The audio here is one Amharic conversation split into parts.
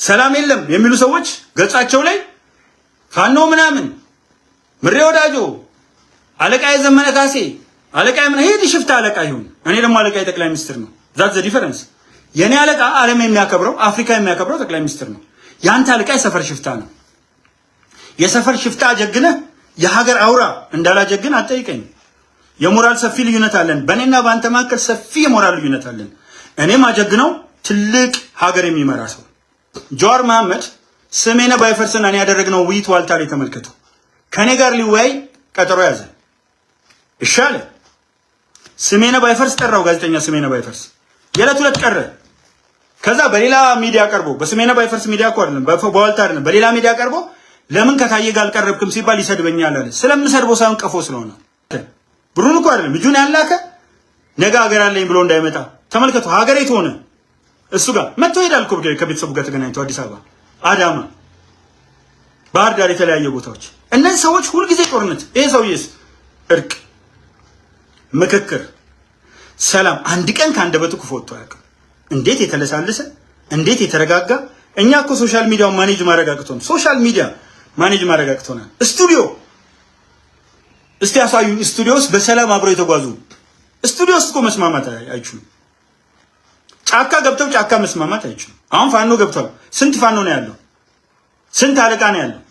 ሰላም የለም የሚሉ ሰዎች ገጻቸው ላይ ፋኖ ምናምን ምሬ ወዳጆ አለቃዬ ዘመነ ካሴ አለቃዬ ምን ሄድ ሽፍታ አለቃ ይሁን እኔ ደግሞ አለቃዬ ጠቅላይ ሚኒስትር ነው። ዛት ዘ ዲፈረንስ። የኔ አለቃ ዓለም የሚያከብረው አፍሪካ የሚያከብረው ጠቅላይ ሚኒስትር ነው። ያንተ አለቃ የሰፈር ሽፍታ ነው። የሰፈር ሽፍታ ጀግነህ የሀገር አውራ እንዳላጀግን አትጠይቀኝ። የሞራል ሰፊ ልዩነት አለን። በእኔና በአንተ መካከል ሰፊ የሞራል ልዩነት አለን። እኔም አጀግነው ትልቅ ሀገር የሚመራ ሰው ጀዋር መሐመድ ስሜነ ባይፈርስና እኔ ያደረግነው ውይይት ዋልታ ላይ ተመልከቱ። ከኔ ጋር ሊወያይ ቀጠሮ ያዘ። እሻለ ስሜነ ባይፈርስ ጠራው። ጋዜጠኛ ስሜነ ባይፈርስ የዕለት ሁለት ቀረ። ከዛ በሌላ ሚዲያ ቀርቦ በስሜነ ባይፈርስ ሚዲያ እኮ አይደለም በዋልታ አይደለም በሌላ ሚዲያ ቀርቦ ለምን ከታየ ጋር አልቀረብክም ሲባል ይሰድበኛል አለ። ስለምሰድበው ሳይሆን ቀፎ ስለሆነ ብሩን እኮ አይደለም ልጁን ያላከ ነገ ሀገር አለኝ ብሎ እንዳይመጣ ተመልከቱ። ሀገሬት ሆነ እሱ ጋር መጥቶ ሄዳል እኮ ከቤተሰቡ ጋር ተገናኝቶ አዲስ አበባ፣ አዳማ፣ ባህር ዳር የተለያየ ቦታዎች። እነዚህ ሰዎች ሁልጊዜ ጦርነት። ይሄ ሰውዬስ እርቅ፣ ምክክር፣ ሰላም አንድ ቀን ከአንደበቱ ክፉ ወጥቶ አያውቅም። እንዴት የተለሳለሰ እንዴት የተረጋጋ። እኛ እኮ ሶሻል ሚዲያውን ማኔጅ ማድረግ አቅቶን ሶሻል ሚዲያ ማኔጅ ማድረግ አቅቶናል። ስቱዲዮ እስቲ ያሳዩ። ስቱዲዮ ውስጥ በሰላም አብረው የተጓዙ ስቱዲዮ ውስጥ እኮ መስማማት አይችሉም። ጫካ ገብተው ጫካ መስማማት አይችሉም። አሁን ፋኖ ገብቷል። ስንት ፋኖ ነው ያለው? ስንት አለቃ ነው ያለው?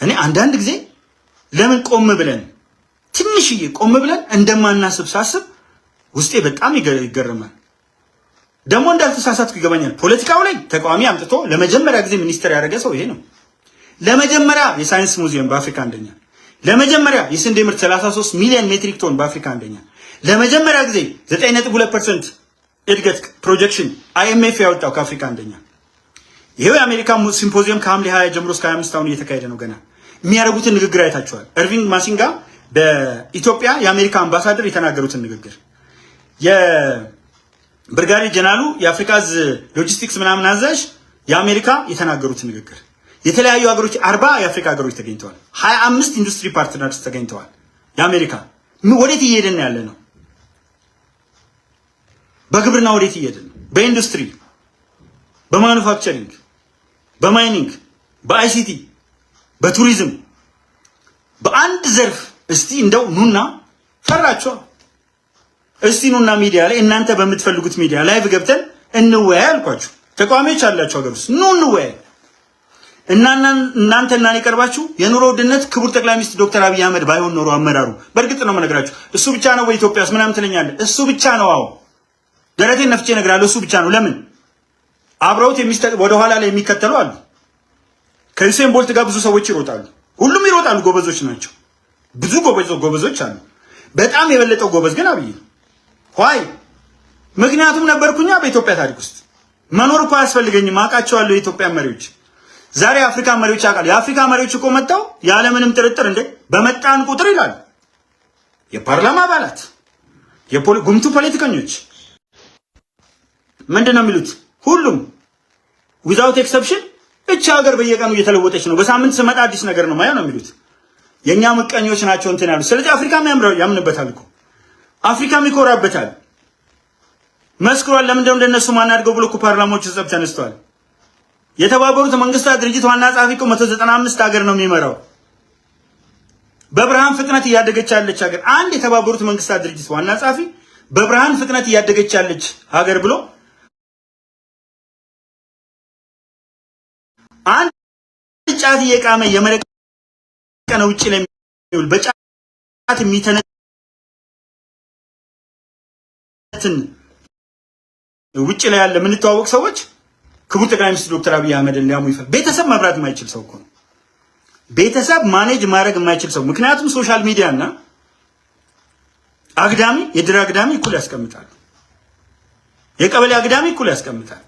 እኔ አንዳንድ ጊዜ ለምን ቆም ብለን ትንሽዬ ቆም ብለን እንደማናስብ ሳስብ ውስጤ በጣም ይገርማል። ደግሞ እንዳልተሳሳትኩ ይገባኛል። ፖለቲካው ላይ ተቃዋሚ አምጥቶ ለመጀመሪያ ጊዜ ሚኒስትር ያደረገ ሰው ይሄ ነው። ለመጀመሪያ የሳይንስ ሙዚየም በአፍሪካ አንደኛ፣ ለመጀመሪያ የስንዴ ምርት 33 ሚሊዮን ሜትሪክ ቶን በአፍሪካ አንደኛ፣ ለመጀመሪያ ጊዜ 9.2% እድገት ፕሮጀክሽን አይኤምኤፍ ያወጣው ከአፍሪካ አንደኛ። ይሄው የአሜሪካ ሲምፖዚየም ከሐምሌ 20 ጀምሮ እስከ 25 አሁን እየተካሄደ ነው። ገና የሚያደርጉትን ንግግር አይታችኋል። እርቪንግ ማሲንጋ በኢትዮጵያ የአሜሪካ አምባሳደር የተናገሩትን ንግግር፣ የብርጋዴር ጀነራሉ የአፍሪካ ሎጂስቲክስ ምናምን አዛዥ የአሜሪካ የተናገሩትን ንግግር፣ የተለያዩ ሀገሮች 40 የአፍሪካ ሀገሮች ተገኝተዋል። 25 ኢንዱስትሪ ፓርትነርስ ተገኝተዋል። የአሜሪካ ወዴት እየሄድን ያለ ነው? በግብርና ወዴት እየሄድን ነው? በኢንዱስትሪ፣ በማኑፋክቸሪንግ፣ በማይኒንግ፣ በአይሲቲ፣ በቱሪዝም፣ በአንድ ዘርፍ እስቲ እንደው ኑና ፈራቸው። እስቲ ኑና ሚዲያ ላይ እናንተ በምትፈልጉት ሚዲያ ላይቭ ገብተን እንወያይ አልኳችሁ። ተቃዋሚዎች አላችሁ ሀገር ውስጥ ኑ እንወያይ። እናንተና እኔ ቀርባችሁ የኑሮ ውድነት ክቡር ጠቅላይ ሚኒስትር ዶክተር አብይ አህመድ ባይሆን ኖሮ አመራሩ በእርግጥ ነው የምነግራችሁ እሱ ብቻ ነው በኢትዮጵያ ውስጥ ምናምን ትለኛለህ። እሱ ብቻ ነው። አዎ ደረቴን ነፍቼ እነግራለሁ። እሱ ብቻ ነው። ለምን አብረውት ወደ ኋላ ላይ የሚከተሉ አሉ። ከዩሴን ቦልት ጋር ብዙ ሰዎች ይሮጣሉ። ሁሉም ይሮጣሉ፣ ጎበዞች ናቸው። ብዙ ጎበዞች አሉ። በጣም የበለጠው ጎበዝ ግን አብይ ነው። ሆይ ምክንያቱም ነበርኩኛ በኢትዮጵያ ታሪክ ውስጥ መኖር እኮ አያስፈልገኝም። አውቃቸዋለሁ የኢትዮጵያ መሪዎች። ዛሬ የአፍሪካ መሪዎች ያውቃሉ። የአፍሪካ መሪዎች እኮ መጣው ያለምንም ጥርጥር እንደ በመጣን ቁጥር ይላሉ የፓርላማ አባላት ጉምቱ ፖለቲከኞች ምንድነው የሚሉት? ሁሉም ዊዛውት ኤክሰፕሽን እቺ ሀገር በየቀኑ እየተለወጠች ነው፣ በሳምንት ስመጣ አዲስ ነገር ነው ማየው ነው የሚሉት። የኛ ምቀኞች ናቸው እንትን ያሉት። ስለዚህ አፍሪካም ያምንበታል እኮ አፍሪካም ይኮራበታል። መስክሯል። ለምንድነው እንደነሱ ማናድገው ብሎ እኮ ፓርላማዎች ጸብ ተነስተዋል። የተባበሩት መንግስታት ድርጅት ዋና ጸሐፊ እኮ 195 ሀገር ነው የሚመራው። በብርሃን ፍጥነት እያደገች ያለች ሀገር አንድ የተባበሩት መንግስታት ድርጅት ዋና ጸሐፊ በብርሃን ፍጥነት እያደገች ያለች ሀገር ብሎ አንድ ጫት እየቃመ የመረቀነ ውጪ ላይ የሚውል በጫት የሚተነትን ውጪ ላይ ያለ የምንተዋወቅ ሰዎች ክቡር ጠቅላይ ሚኒስትር ዶክተር አብይ አህመድን ሊያሙ ይፈልግ። ቤተሰብ መብራት የማይችል ሰው እኮ ነው። ቤተሰብ ማኔጅ ማድረግ የማይችል ሰው። ምክንያቱም ሶሻል ሚዲያ እና አግዳሚ የድር አግዳሚ እኩል ያስቀምጣሉ። የቀበሌ አግዳሚ እኩል ያስቀምጣል።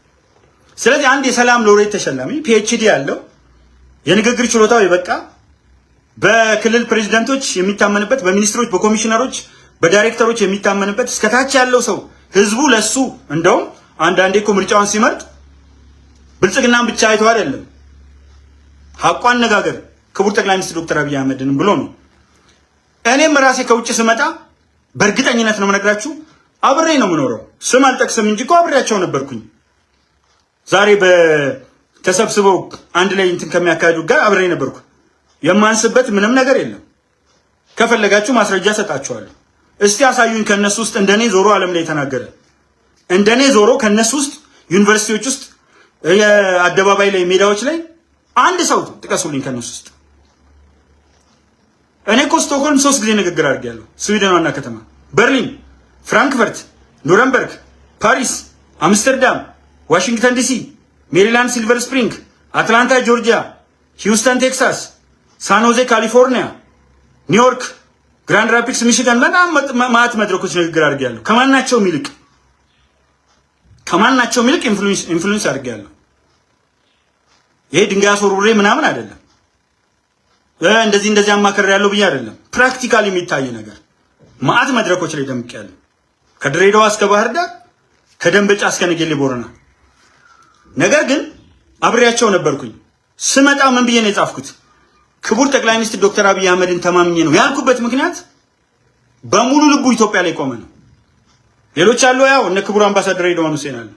ስለዚህ አንድ የሰላም ሎሬት ተሸላሚ ፒኤችዲ ያለው የንግግር ችሎታው የበቃ በክልል ፕሬዝዳንቶች የሚታመንበት፣ በሚኒስትሮች፣ በኮሚሽነሮች፣ በዳይሬክተሮች የሚታመንበት እስከታች ያለው ሰው ህዝቡ ለሱ እንደውም አንዳንዴ እኮ ምርጫውን ሲመርጥ ብልጽግናን ብቻ አይተው አይደለም ሐቋ አነጋገር ክቡር ጠቅላይ ሚኒስትር ዶክተር አብይ አህመድን ብሎ ነው። እኔም ራሴ ከውጭ ስመጣ በእርግጠኝነት ነው የምነግራችሁ አብሬ ነው የምኖረው። ስም አልጠቅስም እንጂ እኮ አብሬያቸው ነበርኩኝ። ዛሬ በተሰብስበው አንድ ላይ እንትን ከሚያካሂዱ ጋር አብሬ ነበርኩ። የማንስበት ምንም ነገር የለም። ከፈለጋችሁ ማስረጃ ሰጣችኋለሁ። እስቲ አሳዩኝ ከነሱ ውስጥ እንደኔ ዞሮ ዓለም ላይ የተናገረ እንደኔ ዞሮ ከነሱ ውስጥ ዩኒቨርሲቲዎች ውስጥ የአደባባይ ላይ ሜዳዎች ላይ አንድ ሰው ጥቀሱልኝ ከነሱ ውስጥ። እኔ እኮ ስቶክሆልም 3 ጊዜ ንግግር አድርጌያለሁ። ስዊድን ዋና ከተማ፣ በርሊን፣ ፍራንክፈርት፣ ኑረምበርግ፣ ፓሪስ፣ አምስተርዳም፣ ዋሽንግተን ዲሲ፣ ሜሪላንድ ሲልቨር ስፕሪንግ፣ አትላንታ ጆርጂያ፣ ሂውስተን ቴክሳስ፣ ሳንሆዜ ካሊፎርኒያ፣ ኒውዮርክ፣ ግራንድ ራፒድስ ሚሽጋን በጣም ማት መድረኮች ንግግር አድርጌያለሁ። ከማናቸውም ይልቅ ኢንፍሉዌንስ አድርጌያለሁ። ይሄ ድንጋይ አስወርውሬ ምናምን አይደለም። እንደዚህ አማከር ያለው ብዬ አይደለም። ፕራክቲካሊ የሚታይ ነገር ማት መድረኮች ላይ ደምቄያለሁ። ከድሬዳዋ እስከ ባህር ዳር፣ ከደንበጫ እስከ ነጌሌ ቦረና። ነገር ግን አብሬያቸው ነበርኩኝ። ስመጣ ምን ብዬ ነው የጻፍኩት? ክቡር ጠቅላይ ሚኒስትር ዶክተር አብይ አህመድን ተማምኜ ነው ያልኩበት ምክንያት በሙሉ ልቡ ኢትዮጵያ ላይ ቆመ ነው። ሌሎች አሉ፣ ያው እነ ክቡር አምባሳደር ሬድዋን ሁሴን አሉ፣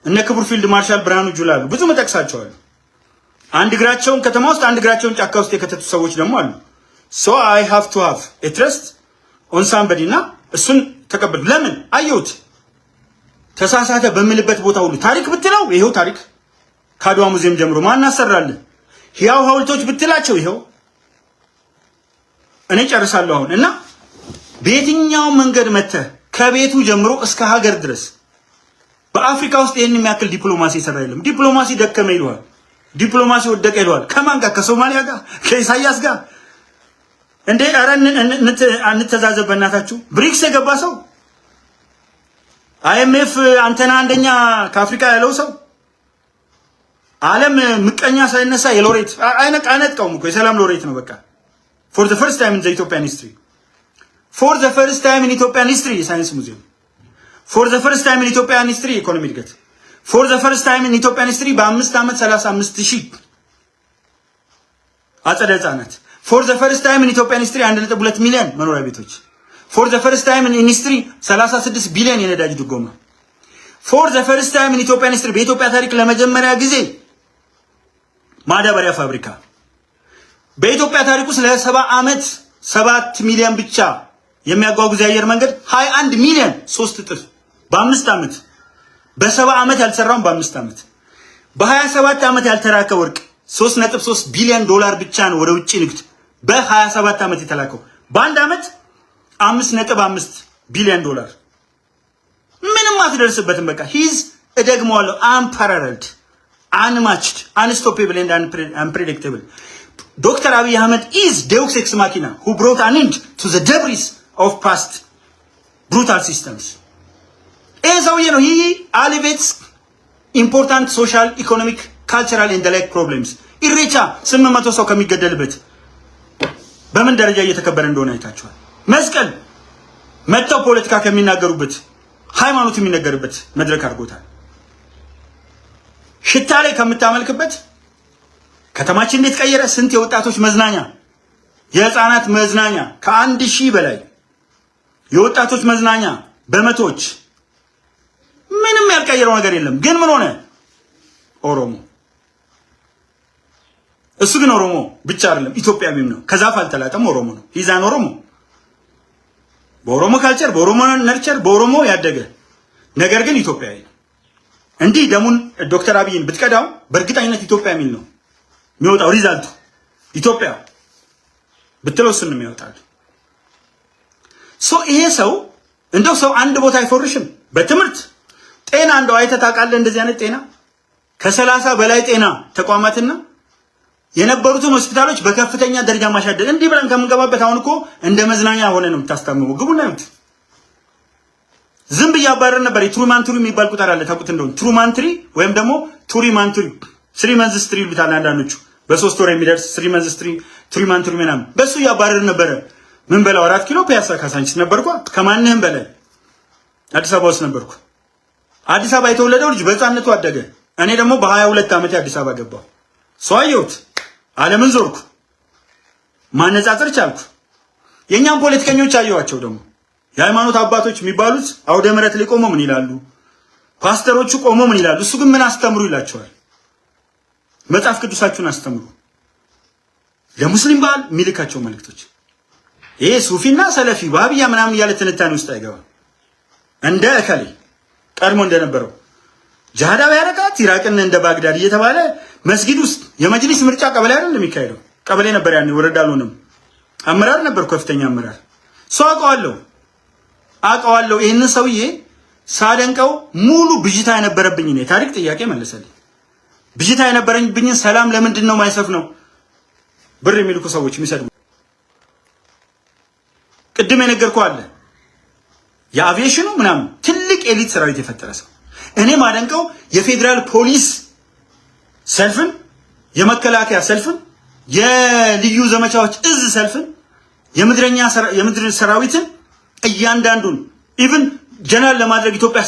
እነ ክቡር ፊልድ ማርሻል ብርሃኑ ጁላ አሉ፣ ብዙ መጠቅሳቸዋለሁ። አንድ እግራቸውን ከተማ ውስጥ አንድ እግራቸውን ጫካ ውስጥ የከተቱ ሰዎች ደግሞ አሉ። ሶ አይ ሃቭ ቱ ሃቭ ኤ ትረስት ኦን ሳምበዲ እና እሱን ተቀበል። ለምን አየሁት ተሳሳተ በምልበት ቦታ ሁሉ ታሪክ ብትለው ይሄው ታሪክ ከአድዋ ሙዚየም ጀምሮ ማን አሰራልህ? ያው ሐውልቶች ብትላቸው ይሄው። እኔ ጨርሳለሁ አሁን እና በየትኛው መንገድ መተህ ከቤቱ ጀምሮ እስከ ሀገር ድረስ በአፍሪካ ውስጥ ይሄን የሚያክል ዲፕሎማሲ ይሰራ የለም። ዲፕሎማሲ ደከመ ይለዋል፣ ዲፕሎማሲ ወደቀ ይለዋል። ከማን ጋር? ከሶማሊያ ጋር፣ ከኢሳያስ ጋር እንዴ? ኧረ እንተዛዘብ በእናታችሁ። ብሪክስ የገባ ሰው አይኤምኤፍ አንተና አንደኛ ከአፍሪካ ያለው ሰው ዓለም ምቀኛ ሳይነሳ የሎሬት አይነቃውም እኮ የሰላም ሎሬት ነው። በቃ ፎር ዘ ፈርስት ታይም ኢን ዘ ኢትዮጵያን ሂስትሪ ፎር ዘ ፈርስት ታይም ኢን ኢትዮጵያን ሂስትሪ የሳይንስ ሙዚየም ፎር ዘ ፈርስት ታይም ኢን ኢትዮጵያን ሂስትሪ ኢኮኖሚ እድገት ፎር ዘ ፈርስት ታይም ኢን ኢትዮጵያን ሂስትሪ በ5 ዓመት 35,000 አጸደ ህጻናት ፎር ዘ ፈርስት ታይም ኢን ኢትዮጵያን ሂስትሪ 1.2 ሚሊዮን መኖሪያ ቤቶች ፎር ዘ ፈርስት ታይም ኢን ሂስትሪ 36 ቢሊዮን የነዳጅ ድጎማ ፎር ዘ ፈርስት ታይም ኢን ኢትዮጵያን ሂስትሪ በኢትዮጵያ ታሪክ ለመጀመሪያ ጊዜ ማዳበሪያ ፋብሪካ በኢትዮጵያ ታሪክ ውስጥ ለ70 ዓመት 7 ሚሊዮን ብቻ የሚያጓጉዝ የአየር መንገድ 21 ሚሊዮን 3 እጥፍ በ5 ዓመት በ70 ዓመት ያልሰራውን በ5 ዓመት በ27 ዓመት ያልተራከ ወርቅ 3.3 ቢሊዮን ዶላር ብቻ ነው ወደ ውጪ ንግድ በ27 ዓመት የተላከው። በአንድ ዓመት 5.5 ቢሊዮን ዶላር ምንም አትደርስበትም። በቃ ሂዝ እደግመዋለሁ አንፓራለልድ unmatched, unstoppable and unpredictable. Dr. Abiy Ahmed is Deus Ex Machina who brought an end to the debris of past brutal systems. He alleviates important social, economic, cultural and like problems. ኢሬቻ 800 ሰው ከሚገደልበት በምን ደረጃ እየተከበረ እንደሆነ አይታችኋል። መስቀል መጣው ፖለቲካ ከሚናገሩበት ሃይማኖት የሚነገርበት መድረክ አድርጎታል። ሽታ ላይ ከምታመልክበት ከተማችን እንዴት ቀየረ? ስንት የወጣቶች መዝናኛ የህፃናት መዝናኛ ከ1000 በላይ የወጣቶች መዝናኛ በመቶች ምንም ያልቀየረው ነገር የለም። ግን ምን ሆነ? ኦሮሞ እሱ ግን ኦሮሞ ብቻ አይደለም ኢትዮጵያዊም ነው። ከዛፍ አልተላጠም ኦሮሞ ነው። ይዛን ኦሮሞ በኦሮሞ ካልቸር በኦሮሞ ነርቸር በኦሮሞ ያደገ ነገር ግን ኢትዮጵያዊ ነው። እንዲህ ደሙን ዶክተር አብይን ብትቀዳው በእርግጠኝነት ኢትዮጵያ የሚል ነው የሚወጣው። ሪዛልቱ ኢትዮጵያ ብትለው እሱን ነው የሚያወጣው። ይሄ ሰው እንደው ሰው አንድ ቦታ አይፎርሽም። በትምህርት ጤና እንደው አይተህ ታውቃለህ? እንደዚህ አይነት ጤና ከ30 በላይ ጤና ተቋማትና የነበሩትን ሆስፒታሎች በከፍተኛ ደረጃ ማሻደግ እንዲህ ብለን ከምንገባበት አሁን እኮ እንደ መዝናኛ ሆነ ነው የምታስታምመው። ግቡና ይሁት ዝም ብያባረር ነበር። የትሩማን ትሪ የሚባል ቁጥር አለ ታውቁት እንደሆነ ትሩማን ትሪ ወይም ደግሞ ቱሪማን ትሪ 3 months ትሪ ይሉታል አንዳንዶቹ በ3 ወር የሚደርስ 3 months ትሪ ትሩማን ትሪ ምናምን በሱ ያባረር ነበር። ምን በላው 4 ኪሎ ፒያሳ ካሳንቺስ ነበርኩ። ከማንንም በላይ አዲስ አበባ ውስጥ ነበርኩ። አዲስ አበባ የተወለደው ልጅ በህፃንነቱ አደገ። እኔ ደግሞ በ22 ዓመት አዲስ አበባ ገባሁ። አየሁት፣ ዓለምን ዞርኩ፣ ማነጻጸር ቻልኩ። የኛም ፖለቲከኞች አየዋቸው ደግሞ የሃይማኖት አባቶች የሚባሉት አውደ ምሕረት ላይ ቆመው ምን ይላሉ? ፓስተሮቹ ቆሞ ምን ይላሉ? እሱ ግን ምን አስተምሩ ይላቸዋል። መጽሐፍ ቅዱሳችሁን አስተምሩ። ለሙስሊም ባል ሚልካቸው መልእክቶች ይሄ ሱፊና ሰለፊ ዋሃብያ ምናምን ያለ ትንታኔ ውስጥ አይገባም። እንደ እከሌ ቀድሞ እንደነበረው ጃሃዳዊ ያረቃት ኢራቅን እንደ ባግዳድ እየተባለ መስጊድ ውስጥ የመጅሊስ ምርጫ ቀበሌ አይደል እንደሚካሄደው? ቀበሌ ነበር ያኔ፣ ወረዳ አልሆነም። አመራር ነበር፣ ከፍተኛ አመራር። ሰው አውቀዋለሁ። ይህንን ሰውዬ ሳደንቀው ሙሉ ብዥታ የነበረብኝ ነው። የታሪክ ጥያቄ መለሰልኝ። ብዥታ የነበረብኝን ሰላም ለምንድን ነው ማይሰፍ ነው ብር የሚልኩ ሰዎች የሚሰድቡ? ቅድም የነገርኩህ አለ የአቪዬሽኑ ምናምን ትልቅ ኤሊት ሰራዊት የፈጠረ ሰው። እኔ ማደንቀው የፌዴራል ፖሊስ ሰልፍን፣ የመከላከያ ሰልፍን፣ የልዩ ዘመቻዎች እዝ ሰልፍን፣ የምድር ሰራዊትን እያንዳንዱን ኢቭን ጀነራል ለማድረግ ኢትዮጵያ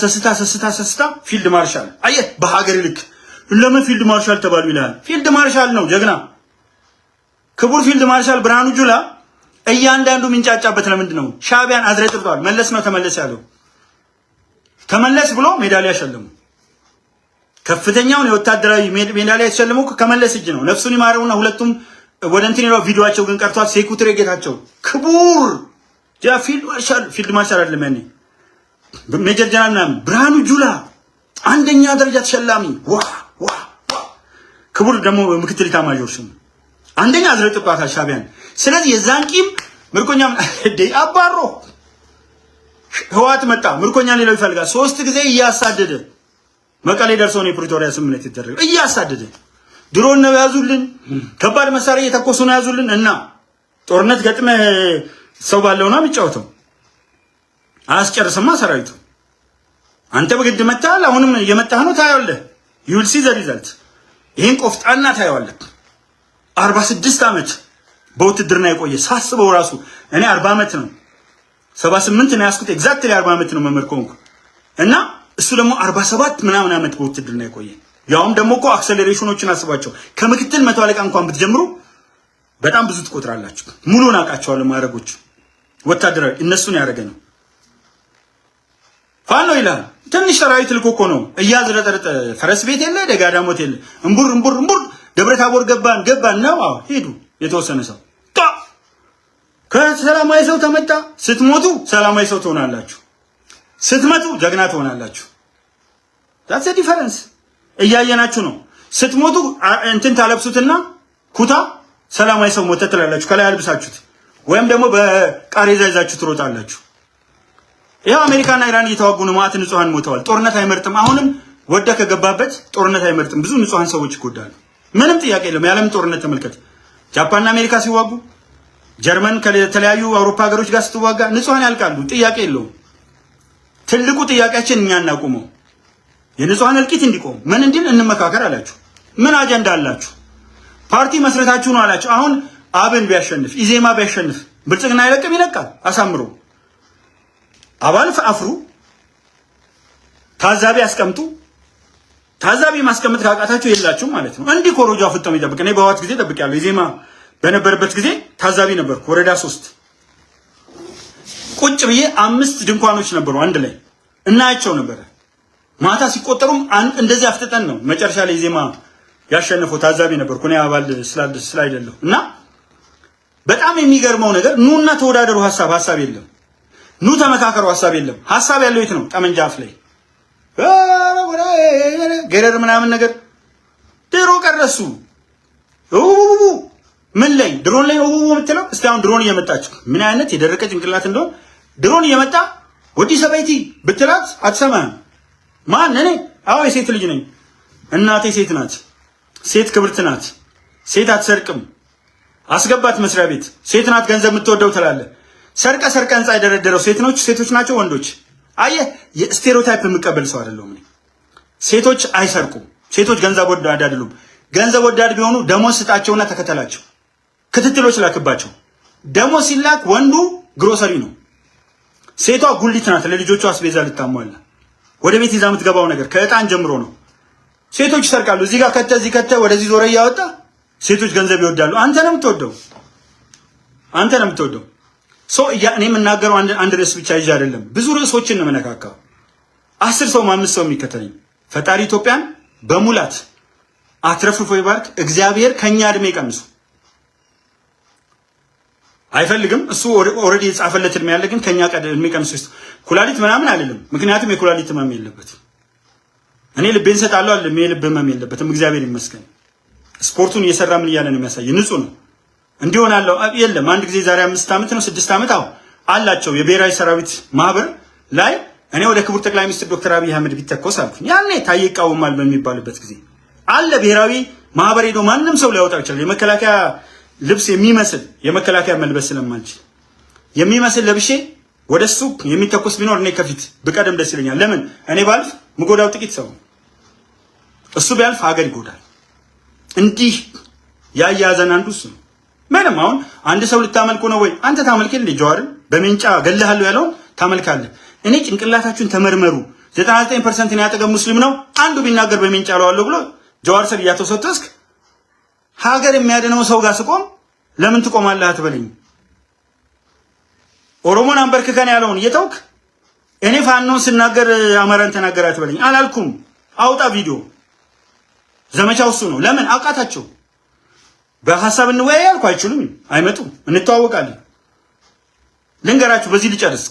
ሰስታ ፊልድ ማርሻል አየህ፣ በሀገር ልክ ለምን ፊልድ ማርሻል ተባሉ ይላል። ፊልድ ማርሻል ነው ጀግና፣ ክቡር ፊልድ ማርሻል ብርሃኑ ጁላ። እያንዳንዱ ምንጫጫበት ለምንድን ነው? ሻዕቢያን አዝረጥርጧል። መለስ ነው ተመለስ ያለው። ተመለስ ብሎ ሜዳሊያ ሸለሙ። ከፍተኛውን የወታደራዊ ሜዳሊያ የተሸለመው ከመለስ እጅ ነው። ነፍሱን ይማረውና ሁለቱም ወደ እንትን ነው። ቪዲዮአቸው ግን ቀርቷል። ሴኩትሬ ጌታቸው ክቡር ፊልድ ማርሻል አይደለም ያኔ ሜጀር ጀነራል ምናምን ብርሃኑ ጁላ አንደኛ ደረጃ ተሸላሚ ክቡር ደግሞ ምክትል ኤታማዦር ሹም አንደኛ አዝረጥርጧታል ሻዕቢያን። ስለዚህ የዛን ቂም ምርኮኛ አባሮ ህዋት መጣ። ምርኮኛ ሌላው ይፈልጋል። 3 ጊዜ እያሳደደ መቀሌ ደርሶ ነው የፕሪቶሪያ ስምምነት የተደረገው። እያሳደደ ድሮን ነው ያዙልን፣ ከባድ መሳሪያ እየተኮሱ ነው ያዙልን። እና ጦርነት ገጥመህ ሰው ባለው ነው የሚጫወተው። አያስጨርስማ ሰራዊቱ። አንተ በግድ መጣል። አሁንም እየመጣህ ነው። ታያለህ። ዩል ሲ ዘ ሪዛልት። ይሄን ቆፍጣና ታያለህ። 46 ዓመት በውትድርና የቆየ ሳስበው ራሱ እኔ 40 ዓመት ነው 78 ነው ያስኩት። ኤግዛክትሊ 40 ዓመት ነው መመርኮንኩ እና እሱ ደግሞ 47 ምናምን ዓመት በውትድርና የቆየ ያውም ደግሞ እኮ አክሰለሬሽኖችን አስባቸው። ከምክትል መቶ አለቃ እንኳን ብትጀምሩ በጣም ብዙ ትቆጥራላችሁ። ሙሉን አውቃቸዋለሁ። ማዕረጎች ወታደራዊ እነሱን ያደረገ ነው። ፋኖ ይላል። ትንሽ ሰራዊት ልኮ እኮ ነው እያዝረጠረጠ። ፈረስ ቤት የለ ደጋዳሞት የለ። እምቡር ደብረ ታቦር ገባን ነው። አዎ ሄዱ። የተወሰነ ሰው ከሰላማዊ ሰው ተመጣ። ስትሞቱ ሰላማዊ ሰው ትሆናላችሁ፣ ስትመጡ ጀግና ትሆናላችሁ። that's the difference። እያየናችሁ ነው። ስትሞቱ እንትን ታለብሱትና ኩታ ሰላማዊ ሰው ሞተ ትላላችሁ ከላይ አልብሳችሁት፣ ወይም ደግሞ በቃሬዛ ይዛችሁ ትሮጣላችሁ። ይሄው አሜሪካና ኢራን እየተዋጉ ነው። ማት ንጹሃን ሞተዋል። ጦርነት አይመርጥም። አሁንም ወደ ከገባበት ጦርነት አይመርጥም። ብዙ ንጹሃን ሰዎች ይጎዳሉ። ምንም ጥያቄ የለም። የዓለም ጦርነት ተመልከት። ጃፓንና አሜሪካ ሲዋጉ፣ ጀርመን ከተለያዩ አውሮፓ ሀገሮች ጋር ስትዋጋ ንጹሃን ያልቃሉ። ጥያቄ የለውም። ትልቁ ጥያቄያችን እኛ እናቁመው። የንጹሃን እልቂት እንዲቆም ምን እንዲል እንመካከር አላችሁ። ምን አጀንዳ አላችሁ? ፓርቲ መስረታችሁ ነው አላችሁ። አሁን አብን ቢያሸንፍ ኢዜማ ቢያሸንፍ ብልጽግና አይለቅም? ይለቃል። አሳምሮ አባል አፍሩ፣ ታዛቢ አስቀምጡ። ታዛቢ ማስቀመጥ ካቃታችሁ የላችሁም ማለት ነው። እንዲህ ኮሮጆ አፍጠው ይጠብቅ። እኔ በዋት ጊዜ ጠብቄያለሁ። ኢዜማ በነበረበት ጊዜ ታዛቢ ነበርኩ። ወረዳ 3 ቁጭ ብዬ 5 ድንኳኖች ነበሩ አንድ ላይ እናያቸው ነበረ። ማታ ሲቆጠሩም እንደዚህ አፍጥጠን ነው መጨረሻ ላይ ኢዜማ ያሸነፈው። ታዛቢ ነበርኩ እኔ አባል ስላይደለሁ። እና በጣም የሚገርመው ነገር ኑና ተወዳደሩ፣ ሐሳብ የለም። ኑ ተመካከሩ፣ ሐሳብ የለም። ሐሳብ ያለው የት ነው? ጠመንጃ አፍ ላይ ገረር ምናምን ነገር ድሮ ቀረሱ። ምን ላይ ድሮን ላይ የምትለው እስቲ አሁን ድሮን እየመጣች ምን አይነት የደረቀ ጭንቅላት እንደሆነ ድሮን እየመጣ ወዲ ሰበይቲ ብትላት አትሰማህም። ማን እኔ? አዎ የሴት ልጅ ነኝ። እናቴ ሴት ናት። ሴት ክብርት ናት። ሴት አትሰርቅም። አስገባት መስሪያ ቤት። ሴት ናት ገንዘብ የምትወደው ትላለህ። ሰርቀ ህንጻ የደረደረው ሴቶች ናቸው ወንዶች? አየህ፣ የስቴሪዮታይፕ የምቀበል ሰው አይደለሁም እኔ። ሴቶች አይሰርቁም። ሴቶች ገንዘብ ወዳድ አይደሉም። ገንዘብ ወዳድ ቢሆኑ ደሞዝ ስጣቸውና ተከተላቸው። ክትትሎች ላክባቸው። ደሞዝ ሲላክ ወንዱ ግሮሰሪ ነው፣ ሴቷ ጉሊት ናት። ለልጆቿ አስቤዛ ልታሟላ ወደ ቤት ይዛ የምትገባው ነገር ከእጣን ጀምሮ ነው። ሴቶች ይሰርቃሉ። እዚህ ጋር እዚህ ከተ ወደዚህ ዞረ እያወጣ ሴቶች ገንዘብ ይወዳሉ። አንተ ነው የምትወደው። እኔ የምናገረው አንድ ርዕስ ብቻ ይዤ አይደለም፣ ብዙ ርዕሶችን ነው የምነካካው። 10 ሰው 5 ሰው የሚከተለኝ ፈጣሪ ኢትዮጵያን በሙላት አትረፍርፎ ይባርክ። እግዚአብሔር ከኛ እድሜ ቀንሱ አይፈልግም። እሱ ኦልሬዲ የጻፈለት እድሜ ያለ ግን ከኛ እድሜ ቀንሱ። ኩላሊት ምናምን አይደለም፣ ምክንያቱም የኩላሊት ህመም የለበትም። እኔ ልቤን ሰጣለሁ አይደለም፣ የልብ ህመም የለበትም። እግዚአብሔር ይመስገን። ስፖርቱን እየሰራ ምን እያለ ነው የሚያሳይ? ንጹህ ነው። እንዲሆናለሁ የለም። አንድ ጊዜ ዛሬ 5 ዓመት ነው 6 ዓመት አላቸው የብሔራዊ ሰራዊት ማህበር ላይ እኔ ወደ ክቡር ጠቅላይ ሚኒስትር ዶክተር አብይ አህመድ ቢተኮስ አልኩኝ። ያኔ ታዬ ይቃወማል በሚባልበት ጊዜ አለ ብሔራዊ ማህበር ሄዶ ማንም ሰው ሊያወጣው ይችላል። የመከላከያ ልብስ የሚመስል የመከላከያ መልበስ ስለማንችል የሚመስል ለብሼ ወደሱ የሚተኮስ ቢኖር እኔ ከፊት ብቀደም ደስ ይለኛል። ለምን እኔ ባልፍ ምጎዳው ጥቂት ሰው፣ እሱ ቢያልፍ ሀገር ይጎዳል። እንዲህ ያያዘን አንዱ እሱ ነው። ምንም አሁን አንድ ሰው ልታመልኩ ነው ወይ? አንተ ታመልክ እንደ ጀዋርን በሜንጫ ገለሃለሁ ያለውን ታመልካለህ። እኔ ጭንቅላታችሁን ተመርመሩ። 99% ነው ያጠገብ ሙስሊም ነው አንዱ ቢናገር በሜንጫ አለዋለሁ ብሎ ጀዋር ሰር እያተሰጠስክ ሀገር የሚያድነው ሰው ጋር ስቆም ለምን ትቆማለህ አትበለኝ። ኦሮሞን አንበርክከን ያለውን እየተውክ እኔ ፋኖን ስናገር አማራን ተናገር አትበለኝ አላልኩም። አውጣ ቪዲዮ። ዘመቻው እሱ ነው። ለምን አውቃታቸው በሐሳብ እንወያይ አልኩ። አይችሉም፣ አይመጡም። እንተዋወቃለን። ልንገራችሁ፣ በዚህ ልጨርስ።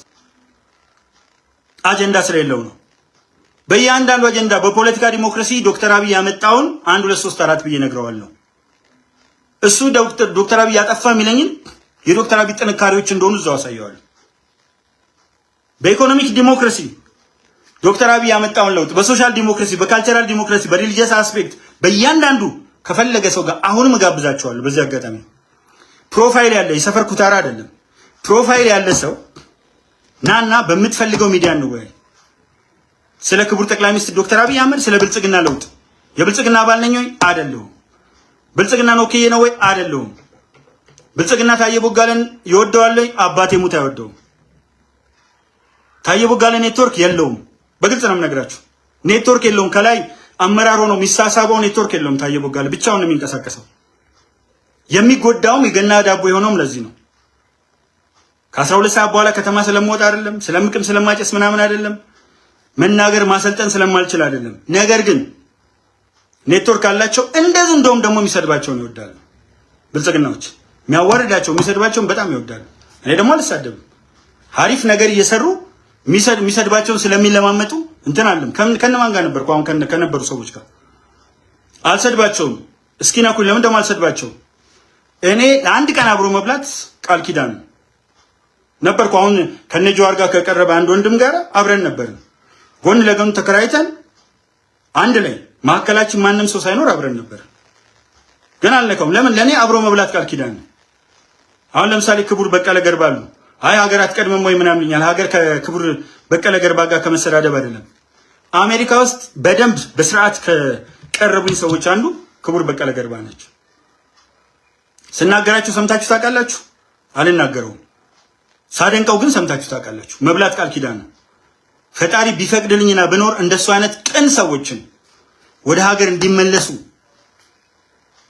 አጀንዳ ስለሌለው ነው። በእያንዳንዱ አጀንዳ በፖለቲካ ዲሞክራሲ ዶክተር አብይ ያመጣውን 1 2 3 4 ብዬ ነግረዋለሁ። እሱ ዶክተር አብይ ያጠፋ የሚለኝን የዶክተር አብይ ጥንካሬዎች እንደሆኑ እዛው አሳየዋለሁ። በኢኮኖሚክ ዲሞክራሲ ዶክተር አብይ ያመጣውን ለውጥ፣ በሶሻል ዲሞክራሲ፣ በካልቸራል ዲሞክራሲ፣ በሪሊጂየስ አስፔክት በእያንዳንዱ ከፈለገ ሰው ጋር አሁንም እጋብዛቸዋለሁ። በዚህ አጋጣሚ ፕሮፋይል ያለ የሰፈር ኩታራ አይደለም፣ ፕሮፋይል ያለ ሰው ናና በምትፈልገው ሚዲያ እንወያይ። ስለ ክቡር ጠቅላይ ሚኒስትር ዶክተር አብይ አህመድ፣ ስለ ብልጽግና ለውጥ። የብልጽግና አባል ነኝ ወይ? አይደለሁም። ብልጽግና ነው ከየ ነው ወይ? አይደለሁም። ብልጽግና ታየ ቦጋለን ይወደዋል ወይ? አባቴ ሙት አይወደውም። ታየ ቦጋለ ኔትወርክ የለውም። በግልጽ ነው የምነግራችሁ፣ ኔትወርክ የለውም። ከላይ አመራር ሆኖ የሚሳሳበው ኔትወርክ የለውም። ታየ ቦጋለ ብቻውን ነው የሚንቀሳቀሰው። የሚጎዳውም የገና ዳቦ የሆነውም ለዚህ ነው። ከ12 ሰዓት በኋላ ከተማ ስለምወጣ አይደለም፣ ስለምቅም ስለማጨስ ምናምን አይደለም፣ መናገር ማሰልጠን ስለማልችል አይደለም። ነገር ግን ኔትወርክ አላቸው። እንደዚህ እንደውም ደግሞ የሚሰድባቸውን ይወዳሉ። ብልጽግናዎች የሚያዋርዳቸው የሚሰድባቸውን በጣም ይወዳሉ። እኔ ደግሞ አልሳደብም። አሪፍ ነገር እየሰሩ የሚሰድባቸውን ስለሚለማመጡ እንትን አለም። ከነማን ጋር ነበርኩ? አሁን ከነበሩ ሰዎች ጋር አልሰድባቸውም። እስኪናኩኝ ለምን ደግሞ አልሰድባቸውም? እኔ ለአንድ ቀን አብሮ መብላት ቃል ኪዳን ነበርኩ። አሁን ከነጀዋር ጋር ከቀረበ አንድ ወንድም ጋር አብረን ነበርን። ጎን ለጎን ተከራይተን አንድ ላይ ማዕከላችን ማንም ሰው ሳይኖር አብረን ነበር። ግን አልነካውም። ለምን? ለኔ አብሮ መብላት ቃል ኪዳን ነው። አሁን ለምሳሌ ክቡር በቀለ ገርባ አሉ። አይ ሀገር አትቀድምም ወይ ምናምን ይላል። ሀገር ከክቡር በቀለ ገርባ ጋር ከመሰዳደብ አይደለም። አሜሪካ ውስጥ በደንብ በስርዓት ከቀረቡኝ ሰዎች አንዱ ክቡር በቀለ ገርባ ናቸው። ስናገራችሁ ሰምታችሁ ታውቃላችሁ? አልናገረውም። ሳደንቀው ግን ሰምታችሁ ታውቃላችሁ። መብላት ቃል ኪዳን ነው። ፈጣሪ ቢፈቅድልኝና ብኖር እንደሱ አይነት ቅን ሰዎችን ወደ ሀገር እንዲመለሱ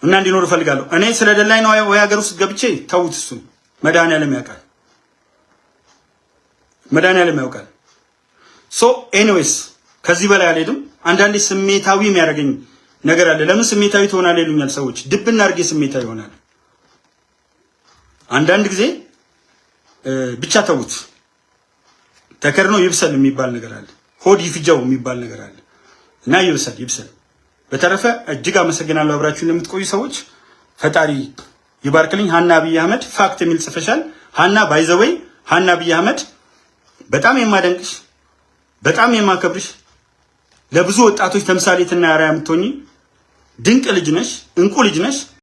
እና እንዲኖር እፈልጋለሁ። እኔ ስለ ደላኝ ነው ወይ ሀገር ውስጥ ገብቼ ተውት። እሱ መድኃኒዓለም ያውቃል፣ መድኃኒዓለም ያውቃል። ሶ ኤኒዌይስ ከዚህ በላይ አልሄድም። አንዳንዴ ስሜታዊ የሚያደርገኝ ነገር አለ። ለምን ስሜታዊ ትሆናለህ ይሉኛል ሰዎች። ድብና አድርጌ ስሜታዊ ይሆናል። አንዳንድ ጊዜ ብቻ ተውት። ተከርኖ ይብሰል የሚባል ነገር አለ። ሆድ ይፍጃው የሚባል ነገር አለ እና ይብሰል። በተረፈ እጅግ አመሰግናለሁ አብራችሁን ለምትቆዩ ሰዎች። ፈጣሪ ይባርክልኝ። ሀና አብይ አህመድ ፋክት የሚል ጽፈሻል። ሀና ባይዘወይ ሀና አብይ አህመድ በጣም የማደንቅሽ፣ በጣም የማከብርሽ፣ ለብዙ ወጣቶች ተምሳሌትና አርአያ የምትሆኚ ድንቅ ልጅ ነሽ፣ እንቁ ልጅ ነሽ።